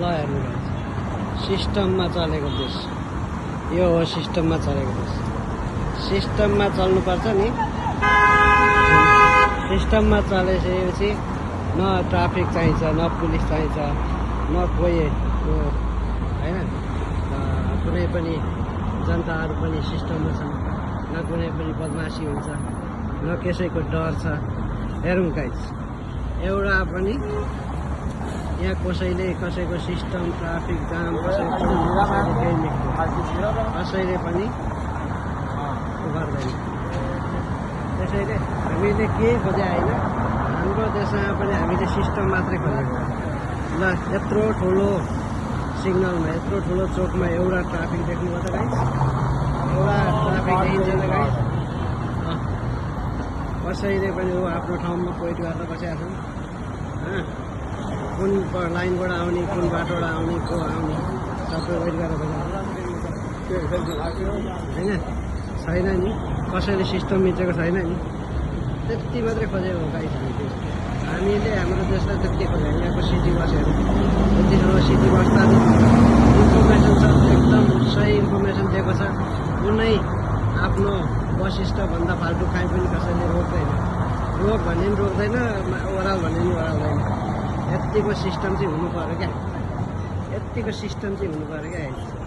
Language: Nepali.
हेर्नु सिस्टममा चलेको देश यो हो सिस्टममा चलेको देश सिस्टममा चल्नुपर्छ नि सिस्टममा चलेपछि न ट्राफिक चाहिन्छ न पुलिस चाहिन्छ न कोही हैन कुनै पनि जनताहरू पनि सिस्टममा छन् न कुनै पनि बदमासी हुन्छ न कसैको डर छ हेरौँ गाइस एउटा पनि यहाँ कसैको सिस्टम ट्राफिक जाम कसैले पनि गर्दैन त्यसैले हामीले के खोजे होइन हाम्रो देशमा पनि हामीले सिस्टम मात्रै खोजेको ल यत्रो ठुलो सिग्नलमा यत्रो ठुलो चोकमा एउटा ट्राफिक देख्नुभयो त गाइस एउटा ट्राफिक देखिन्छ त गाइस कसैले पनि आफ्नो ठाउँमा वेट गरेर बसिरहेको छ कुन लाइनबाट आउने कुन बाटोबाट आउने को आउने सबै वेट गरेर बसिरहेको होइन छैन नि कसैले सिस्टम मिचेको छैन नि त्यति मात्रै खोजेको हो गाइस हामीले हाम्रो देशलाई त्यति खोजेको यहाँको सिटी बसहरू यति ठुलो सिटी बस्दा इन्फर्मेसन छ एकदम सही इन्फर्मेसन दिएको छ कुनै आफ्नो वशिष्ठभन्दा फाल्टु काहीँ पनि कसैले रोक्दैन रोक भन्ने पनि रोक्दैन ओह्राल भन्ने पनि ओह्राल्दैन यत्तिको सिस्टम चाहिँ हुनु पऱ्यो क्या यत्तिको सिस्टम चाहिँ हुनु पऱ्यो क्या